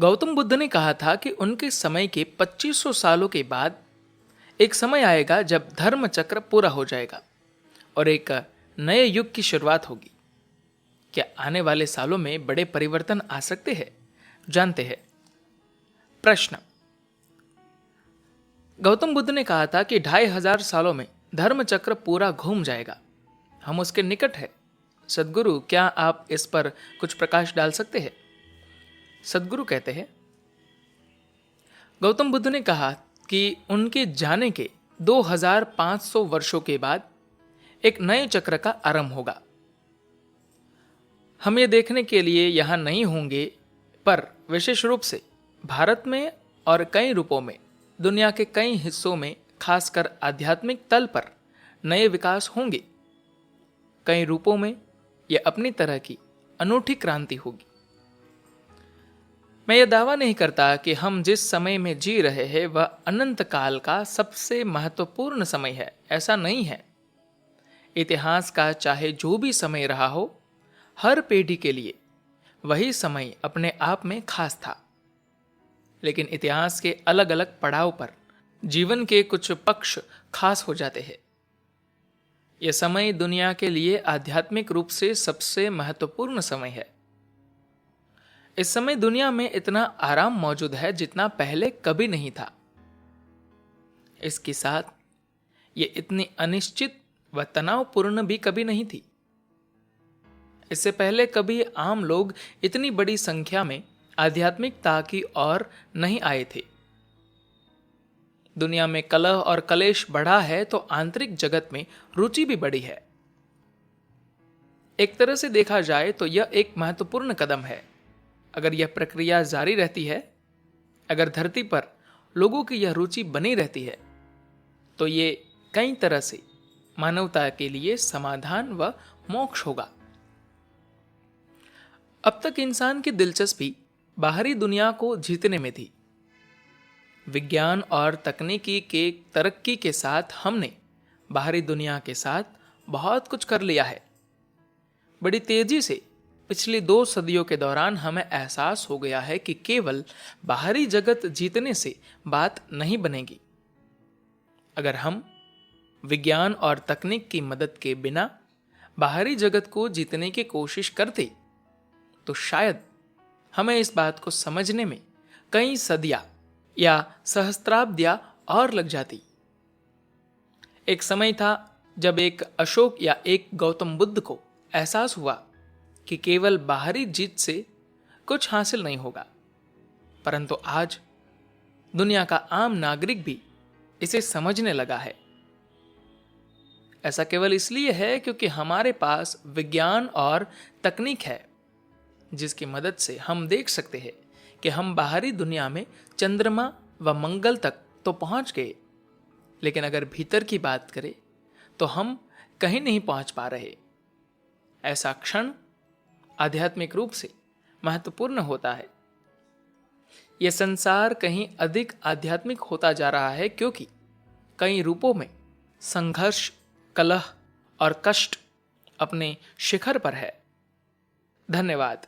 गौतम बुद्ध ने कहा था कि उनके समय के 2500 सालों के बाद एक समय आएगा जब धर्म चक्र पूरा हो जाएगा और एक नए युग की शुरुआत होगी। क्या आने वाले सालों में बड़े परिवर्तन आ सकते हैं? जानते हैं। प्रश्न। गौतम बुद्ध ने कहा था कि 2500 सालों में धर्म चक्र पूरा घूम जाएगा। हम उसके निकट हैं। सद्गुरु, क्या आप इस पर कुछ प्रकाश डाल सकते हैं? सद्गुरु कहते हैं, गौतम बुद्ध ने कहा कि उनके जाने के 2500 वर्षों के बाद एक नए चक्र का आरंभ होगा। हम ये देखने के लिए यहां नहीं होंगे, पर विशेष रूप से भारत में और कई रूपों में दुनिया के कई हिस्सों में, खासकर आध्यात्मिक तल पर नए विकास होंगे। कई रूपों में यह अपनी तरह की अनूठी क्रांति होगी। मैं यह दावा नहीं करता कि हम जिस समय में जी रहे हैं वह अनंत काल का सबसे महत्वपूर्ण समय है। ऐसा नहीं है। इतिहास का चाहे जो भी समय रहा हो, हर पीढ़ी के लिए वही समय अपने आप में खास था। लेकिन इतिहास के अलग अलग पड़ाव पर जीवन के कुछ पक्ष खास हो जाते हैं। यह समय दुनिया के लिए आध्यात्मिक रूप से सबसे महत्वपूर्ण समय है। इस समय दुनिया में इतना आराम मौजूद है जितना पहले कभी नहीं था। इसके साथ यह इतनी अनिश्चित व तनावपूर्ण भी कभी नहीं थी। इससे पहले कभी आम लोग इतनी बड़ी संख्या में आध्यात्मिकता की ओर नहीं आए थे। दुनिया में कलह और कलेश बढ़ा है तो आंतरिक जगत में रुचि भी बढ़ी है। एक तरह से देखा जाए तो यह एक महत्वपूर्ण कदम है। अगर यह प्रक्रिया जारी रहती है, अगर धरती पर लोगों की यह रुचि बनी रहती है, तो ये कई तरह से मानवता के लिए समाधान व मोक्ष होगा। अब तक इंसान की दिलचस्पी बाहरी दुनिया को जीतने में थी। विज्ञान और तकनीकी के तरक्की के साथ हमने बाहरी दुनिया के साथ बहुत कुछ कर लिया है। बड़ी तेजी से पिछली 2 सदियों के दौरान हमें एहसास हो गया है कि केवल बाहरी जगत जीतने से बात नहीं बनेगी। अगर हम विज्ञान और तकनीक की मदद के बिना बाहरी जगत को जीतने की कोशिश करते, तो शायद हमें इस बात को समझने में कई सदियां या सहस्त्राब्दियां और लग जाती। एक समय था जब एक अशोक या एक गौतम बुद्ध को एहसास हुआ कि केवल बाहरी जीत से कुछ हासिल नहीं होगा। परंतु आज दुनिया का आम नागरिक भी इसे समझने लगा है। ऐसा केवल इसलिए है क्योंकि हमारे पास विज्ञान और तकनीक है, जिसकी मदद से हम देख सकते हैं कि हम बाहरी दुनिया में चंद्रमा व मंगल तक तो पहुंच गए, लेकिन अगर भीतर की बात करें तो हम कहीं नहीं पहुंच पा रहे। ऐसा क्षण आध्यात्मिक रूप से महत्वपूर्ण होता है। यह संसार कहीं अधिक आध्यात्मिक होता जा रहा है क्योंकि कई रूपों में संघर्ष, कलह और कष्ट अपने शिखर पर है। धन्यवाद।